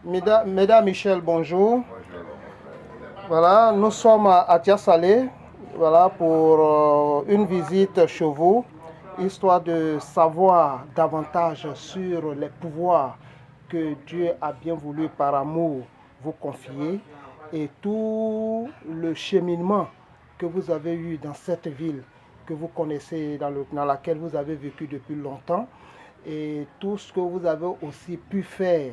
Mesdames Michel, bonjour. Voilà, nous sommes à Tiasalé, voilà, pour une visite chez vous, histoire de savoir davantage sur les pouvoirs que Dieu a bien voulu par amour vous confier et tout le cheminement que vous avez eu dans cette ville que vous connaissez, dans laquelle vous avez vécu depuis longtemps, et tout ce que vous avez aussi pu faire,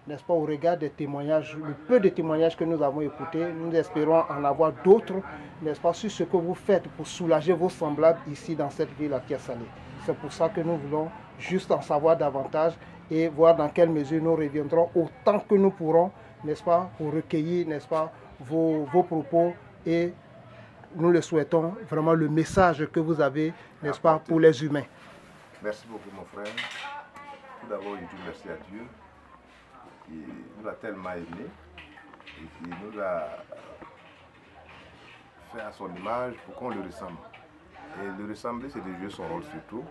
n'est-ce pas, au regard des témoignages, le peu de témoignages que nous avons écoutés. Nous espérons en avoir d'autres, n'est-ce pas, sur ce que vous faites pour soulager vos semblables ici dans cette ville à Tiasalé. C'est pour ça que nous voulons juste en savoir davantage et voir dans quelle mesure nous reviendrons autant que nous pourrons, n'est-ce pas, pour recueillir, n'est-ce pas, vos propos, et nous le souhaitons vraiment le message que vous avez, n'est-ce pas, pour les humains. Merci beaucoup mon frère. Tout d'abord, je dis merci à Dieu qui nous a tellement aimés et qui nous a fait à son image pour qu'on le ressemble. Et le ressembler, c'est de jouer son rôle surtout.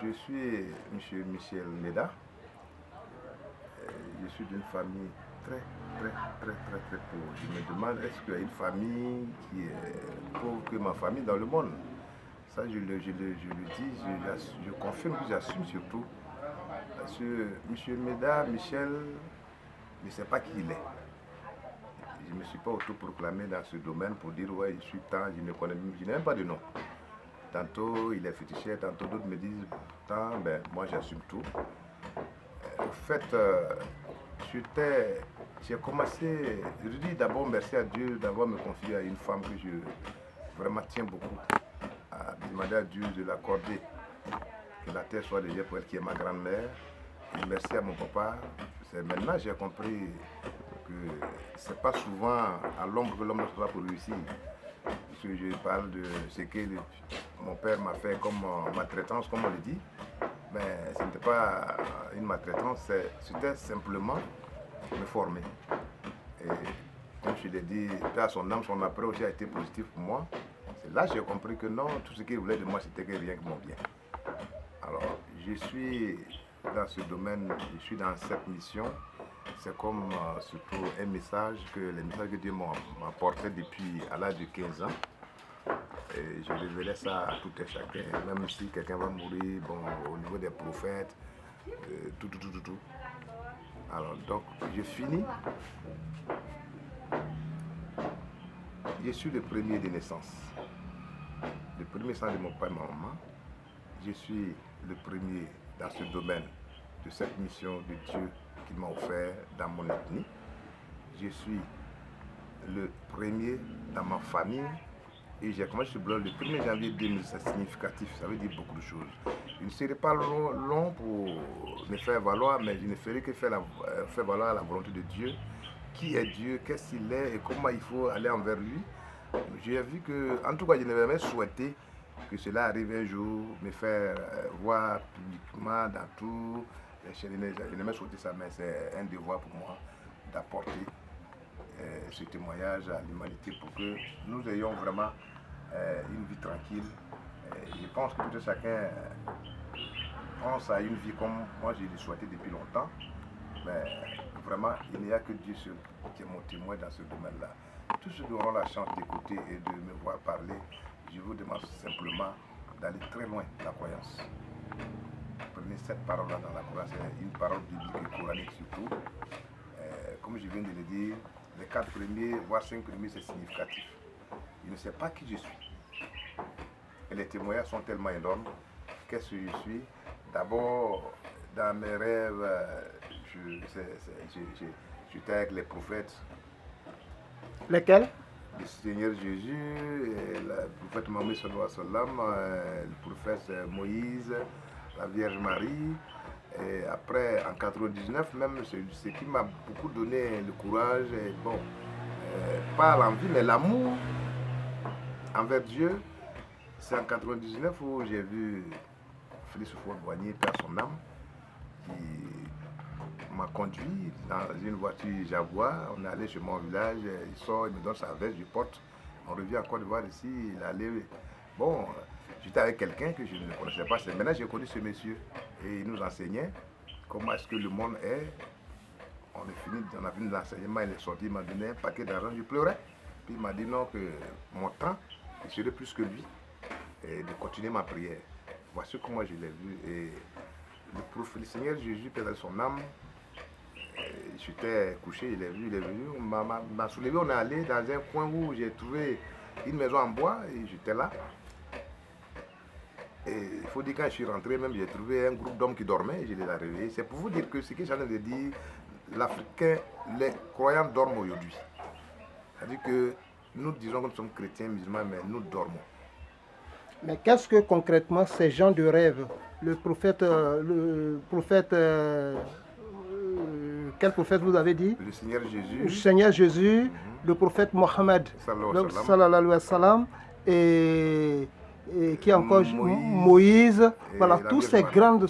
Je suis M. Michel Méda. Je suis d'une famille très pauvre. Je me demande, est-ce qu'il y a une famille qui est pauvre que ma famille dans le monde? Ça, je le dis, je confirme que j'assume surtout. Parce que M. Méda, Michel, je ne sais pas qui il est. Je ne me suis pas autoproclamé dans ce domaine pour dire, ouais, je suis tant, je n'ai même pas de nom. Tantôt, il est féticheur, tantôt d'autres me disent, tant, ben, moi j'assume tout. Au fait, j'ai commencé, je dis d'abord merci à Dieu d'avoir me confié à une femme que je vraiment tiens beaucoup, à demander à Dieu de l'accorder, que la terre soit déjà pour elle qui est ma grand-mère. Et merci à mon papa. Maintenant j'ai compris que c'est pas souvent à l'ombre que l'homme doit pour réussir. Parce que je parle de ce que mon père m'a fait comme maltraitance, comme on le dit. Mais ce n'était pas une maltraitance, c'était simplement me former. Et comme je l'ai dit, à son âme, son après aussi a été positif pour moi. C'est là que j'ai compris que non, tout ce qu'il voulait de moi, c'était rien que mon bien. Alors, je suis dans ce domaine, je suis dans cette mission. C'est comme surtout un message, les messages que Dieu m'a apporté depuis à l'âge de 15 ans. Et je révélais ça à tout et chacun, même si quelqu'un va mourir, bon, au niveau des prophètes, tout. Alors, donc, je finis. Je suis le premier de naissance. Le premier sang de mon père et ma maman. Je suis le premier dans ce domaine de cette mission de Dieu qu'il m'a offert dans mon ethnie. Je suis le premier dans ma famille. Et j'ai commencé ce blog le 1er janvier 2000, c'est significatif, ça veut dire beaucoup de choses. Je ne serai pas long pour me faire valoir, mais je ne ferai que faire valoir la volonté de Dieu. Qui est Dieu, qu'est-ce qu'il est et comment il faut aller envers lui. J'ai vu que, en tout cas, je n'avais jamais souhaité que cela arrive un jour, me faire voir publiquement dans tout. Je n'ai jamais souhaité ça, mais c'est un devoir pour moi d'apporter ce témoignage à l'humanité pour que nous ayons vraiment une vie tranquille. Je pense que tout chacun pense à une vie comme moi je l'ai souhaité depuis longtemps. Mais vraiment, il n'y a que Dieu seul qui est mon témoin dans ce domaine-là. Tous ceux qui auront la chance d'écouter et de me voir parler, je vous demande simplement d'aller très loin de la croyance. Prenez cette parole-là dans la croyance, c'est une parole biblique et coranique surtout. Comme je viens de le dire, les 4 premiers, voire 5 premiers, c'est significatif. Je ne sais pas qui je suis. Et les témoignages sont tellement énormes. Qu'est-ce que je suis? D'abord, dans mes rêves, j'étais avec les prophètes. Lesquels? Le Seigneur Jésus, le prophète Mohammed sallallahu alayhi wa sallam, le prophète Moïse, la Vierge Marie. Et après, en 99, même, ce qui m'a beaucoup donné le courage, et bon, pas l'envie, mais l'amour envers Dieu, c'est en 99 où j'ai vu Félix Houphouët-Boigny, père son âme, qui m'a conduit dans une voiture Jaguar. On est allé chez mon village, il sort, il me donne sa veste, je porte. On revient en Côte d'Ivoire ici, il allait. Bon, j'étais avec quelqu'un que je ne connaissais pas. Maintenant, j'ai connu ce monsieur et il nous enseignait comment est-ce que le monde est. On le on a fini l'enseignement, il est sorti, il m'a donné un paquet d'argent, je pleurais. Puis il m'a dit non, que mon temps, je serais plus que lui, et de continuer ma prière. Voici comment je l'ai vu. Et le Seigneur Jésus, perdant son âme, j'étais couché, il est venu, m'a soulevé, on est allé dans un coin où j'ai trouvé une maison en bois, et j'étais là. Et il faut dire, quand je suis rentré, même j'ai trouvé un groupe d'hommes qui dormaient et je les ai réveillés. C'est pour vous dire que ce que j'en ai dit, l'Africain, les croyants dorment aujourd'hui. C'est-à-dire que nous disons que nous sommes chrétiens, musulmans, mais nous dormons. Mais qu'est-ce que concrètement ces gens de rêve, quel prophète vous avez dit? Le Seigneur Jésus. Le Seigneur Jésus, le prophète Mohammed, sallallahu alayhi wa sallam, et qui encore Moïse, voilà, toutes ces grandes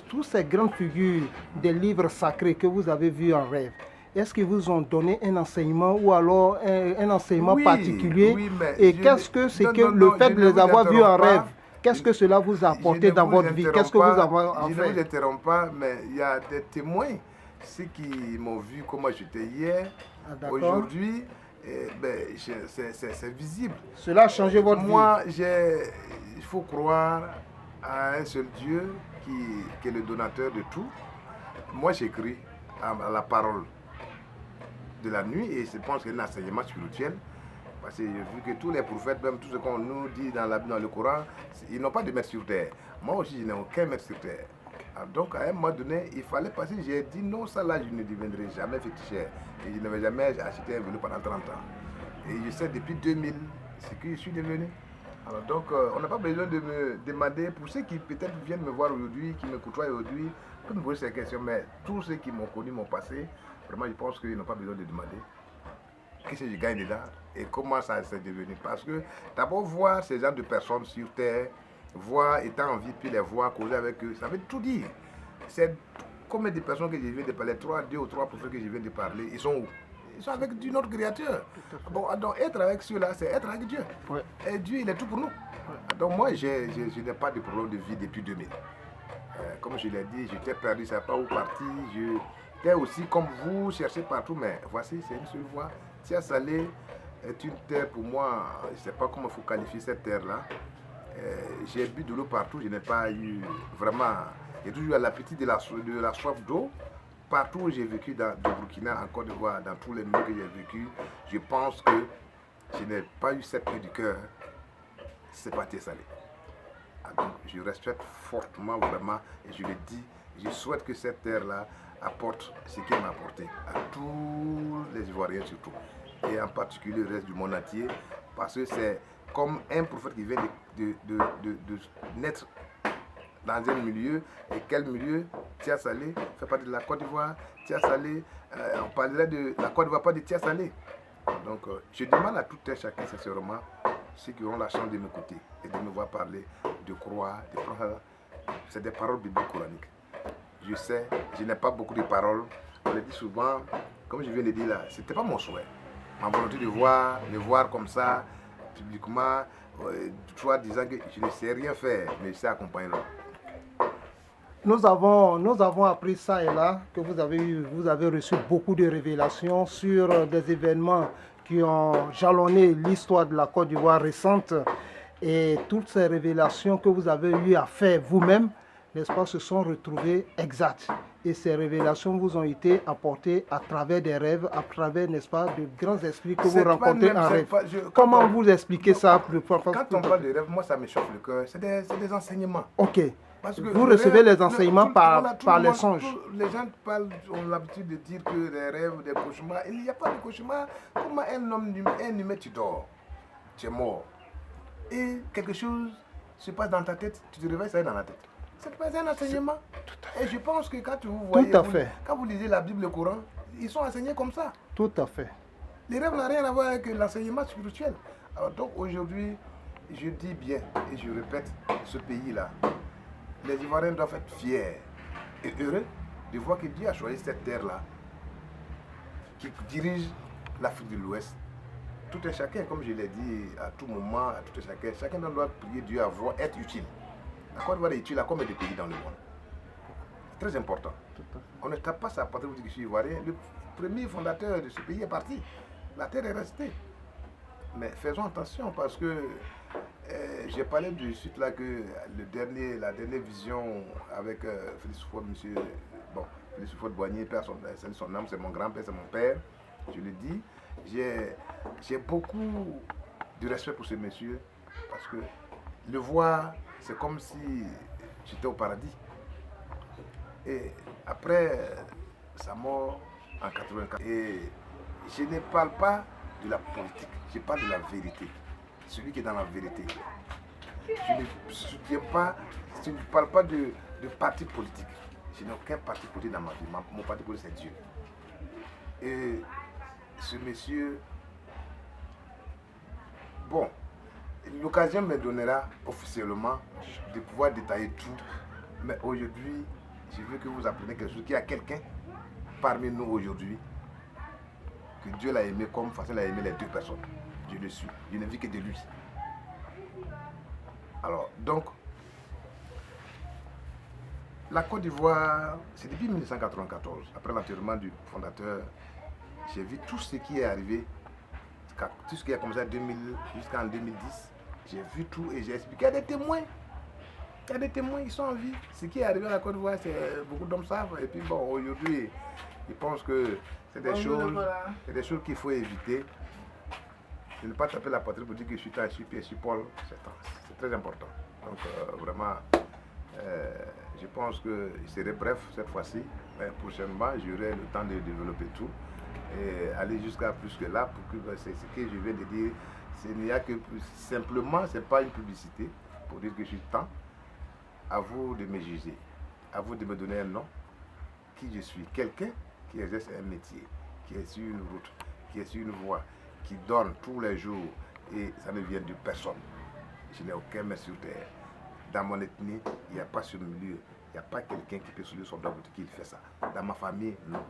figures des livres sacrés que vous avez vus en rêve. Est-ce qu'ils vous ont donné un enseignement ou alors un enseignement particulier? Oui, mais et qu'est-ce que c'est que le fait de les avoir vus en rêve, qu'est-ce que cela vous a apporté dans votre vie? Qu'est-ce que vous avez en fait? Je ne vous interromps pas, mais il y a des témoins, ceux qui m'ont vu comment j'étais hier, aujourd'hui, c'est visible. Cela a changé votre vie? Moi, il faut croire à un seul Dieu qui est le donateur de tout. Moi, j'écris à la parole de la nuit et je pense que c'est un enseignement spirituel. Parce que j'ai vu que tous les prophètes, même tout ce qu'on nous dit dans le Coran, ils n'ont pas de maître sur terre. Moi aussi, je n'ai aucun maître sur terre. Donc, à un moment donné, il fallait passer. J'ai dit non, ça là, je ne deviendrai jamais féticheur. Et je n'avais jamais acheté un vélo pendant 30 ans. Et je sais depuis 2000 ce que je suis devenu. Alors, donc, on n'a pas besoin de me demander, pour ceux qui peut-être viennent me voir aujourd'hui, qui me côtoient aujourd'hui, pour me poser ces questions, mais tous ceux qui m'ont connu, mon passé, vraiment, je pense qu'ils n'ont pas besoin de demander qu'est-ce que je gagne là et comment ça s'est devenu. Parce que d'abord, voir ces gens de personnes sur terre, voir, étant en vie, puis les voir, causer avec eux, ça veut tout dire. C'est combien de personnes que je viens de parler, 2 ou 3 prophètes que je viens de parler, ils sont où? Ils sont avec une autre créature. Bon, donc être avec ceux-là, c'est être avec Dieu. Ouais. Et Dieu, il est tout pour nous. Ouais. Donc moi, je n'ai pas de problème de vie depuis 2000. Comme je l'ai dit, j'étais perdu, je ne sais pas où partir. J'étais aussi comme vous, chercher partout, mais voici, c'est une seule voie. Tia Salé est une terre pour moi, je ne sais pas comment il faut qualifier cette terre-là. J'ai bu de l'eau partout, je n'ai pas eu vraiment... J'ai toujours eu l'appétit de la soif d'eau. Partout où j'ai vécu, dans le Burkina, en Côte d'Ivoire, dans tous les milieux que j'ai vécu, je pense que je n'ai pas eu cette paix du cœur. C'est pas Tia Salé. Donc, je respecte fortement, vraiment, et je le dis, je souhaite que cette terre-là apporte ce qu'elle m'a apporté à tous les Ivoiriens surtout, et en particulier le reste du monde entier, parce que c'est comme un prophète qui vient de naître dans un milieu. Et quel milieu? Tia Salé fait partie de la Côte d'Ivoire. Tia Salé, on parlerait de la Côte d'Ivoire, pas de Tia Salé. Donc je demande à tout un chacun sincèrement, ceux qui auront la chance de m'écouter et de me voir parler, de croire, de prendre. C'est des paroles bibliques coraniques. Je sais, je n'ai pas beaucoup de paroles. On le dit souvent, comme je viens de dire là, ce n'était pas mon souhait. Ma volonté de voir comme ça, publiquement, toi disant que je ne sais rien faire, mais je sais accompagner l'homme. Nous avons appris ça et là, que vous avez reçu beaucoup de révélations sur des événements qui ont jalonné l'histoire de la Côte d'Ivoire récente. Et toutes ces révélations que vous avez eu à faire vous-même, n'est-ce pas, se sont retrouvées exactes. Et ces révélations vous ont été apportées à travers des rêves, à travers, n'est-ce pas, de grands esprits que vous rencontrez en rêve. Comment vous expliquez ça? Quand on parle de rêve, moi ça me chauffe le cœur. C'est des enseignements. Ok. Vous recevez les enseignements par les songes. Les gens ont l'habitude de dire que les rêves, des cauchemars. Il n'y a pas de cauchemar. Comment un humain, tu dors, tu es mort. Et quelque chose se passe dans ta tête, tu te réveilles, ça est dans la tête. C'est pas un enseignement. Et je pense que quand vous voyez, quand vous lisez la Bible, le Coran, ils sont enseignés comme ça. Tout à fait. Les rêves n'ont rien à voir avec l'enseignement spirituel. Alors donc aujourd'hui, je dis bien et je répète, ce pays-là, les Ivoiriens doivent être fiers et heureux de voir que Dieu a choisi cette terre-là qui dirige l'Afrique de l'Ouest. Tout un chacun, comme je l'ai dit à tout moment, à tout un chacun doit prier Dieu à voir être utile. La Côte d'Ivoire est utile à combien de pays dans le monde? C'est très important. On ne tape pas sa patrie, vous dites que je suis ivoirien. Le premier fondateur de ce pays est parti. La terre est restée. Mais faisons attention parce que j'ai parlé du site là que la dernière vision avec Félix Houphouët, monsieur, bon, Félix Houphouët-Boigny, père son âme, c'est mon grand-père, c'est mon père, je le dis. J'ai beaucoup de respect pour ce monsieur parce que le voir, c'est comme si j'étais au paradis. Et après sa mort en 84, et je ne parle pas de la politique, je parle de la vérité. Celui qui est dans la vérité. Je ne soutiens pas, je ne parle pas de parti politique. Je n'ai aucun parti politique dans ma vie. Mon parti politique, c'est Dieu. Et ce monsieur, bon, l'occasion me donnera officiellement de pouvoir détailler tout. Mais aujourd'hui, je veux que vous appreniez quelque chose, qu'il y a quelqu'un parmi nous aujourd'hui, que Dieu l'a aimé comme façon l'a aimé les deux personnes. Je le suis. Je ne vis que de lui. Alors, donc, la Côte d'Ivoire, c'est depuis 1994, après l'enterrement du fondateur, j'ai vu tout ce qui est arrivé, tout ce qui a commencé jusqu'en 2010. J'ai vu tout et j'ai expliqué. Il y a des témoins. Il y a des témoins qui sont en vie. Ce qui est arrivé à la Côte d'Ivoire, beaucoup d'hommes savent. Et puis bon, aujourd'hui, ils pensent que c'est des choses qu'il faut éviter. De ne pas taper la poitrine pour dire que je suis je suis Paul. C'est très important. Donc vraiment, je pense que je serai bref cette fois-ci. Mais prochainement, j'aurai le temps de développer tout et aller jusqu'à plus que là pour que c'est ce que je viens de dire. Il n'y a que simplement, ce n'est pas une publicité pour dire que je suis temps. À vous de me juger, à vous de me donner un nom, qui je suis. Quelqu'un qui exerce un métier, qui est sur une route, qui est sur une voie, qui donne tous les jours et ça ne vient de personne. Je n'ai aucun maître sur terre. Dans mon ethnie, il n'y a pas sur le milieu, il n'y a pas quelqu'un qui peut soulever son doigt qui fait ça. Dans ma famille, non.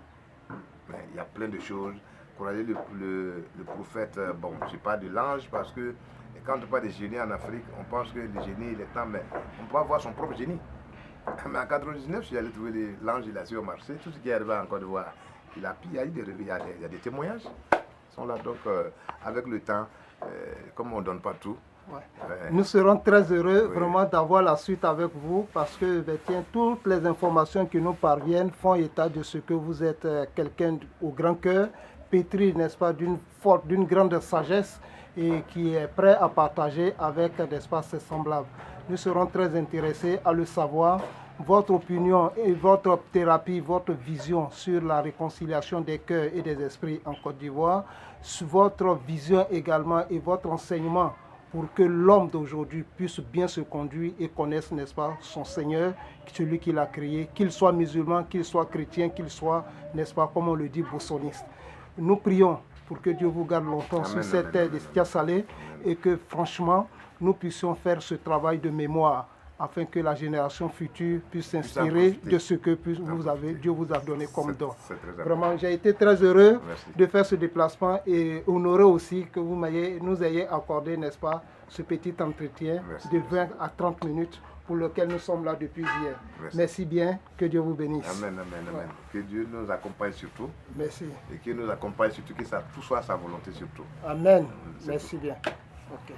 Mais il y a plein de choses. Courager le prophète, bon, je parle de l'ange parce que quand on parle de génie en Afrique, on pense que le génie il est temps, mais on peut avoir son propre génie. Mais en 1999, je suis allé trouver l'ange, il a su au marché, tout ce qui est arrivé en Côte d'Ivoire, il y a des témoignages. Ils sont là, donc avec le temps, comme on ne donne pas tout. Ouais. Nous serons très heureux vraiment d'avoir la suite avec vous parce que tiens, toutes les informations qui nous parviennent font état de ce que vous êtes quelqu'un au grand cœur, pétri, n'est-ce pas, d'une grande sagesse et qui est prêt à partager avec, n'est-ce pas, ses semblables. Nous serons très intéressés à le savoir. Votre opinion et votre thérapie, votre vision sur la réconciliation des cœurs et des esprits en Côte d'Ivoire, votre vision également et votre enseignement pour que l'homme d'aujourd'hui puisse bien se conduire et connaisse, n'est-ce pas, son Seigneur, celui qui l'a créé, qu'il soit musulman, qu'il soit chrétien, qu'il soit, n'est-ce pas, comme on le dit, bossoniste. Nous prions pour que Dieu vous garde longtemps sur cette terre de Tia Salé et que franchement, nous puissions faire ce travail de mémoire afin que la génération future puisse s'inspirer de ce que Dieu vous a donné comme don. Vraiment, j'ai été très heureux de faire ce déplacement et honoré aussi que vous nous ayez accordé, n'est-ce pas, ce petit entretien de 20 à 30 minutes pour lequel nous sommes là depuis hier. Merci bien, que Dieu vous bénisse. Amen, amen, amen. Que Dieu nous accompagne surtout. Merci. Et qu'il nous accompagne surtout, que tout soit sa volonté surtout. Amen. Merci bien. Ok.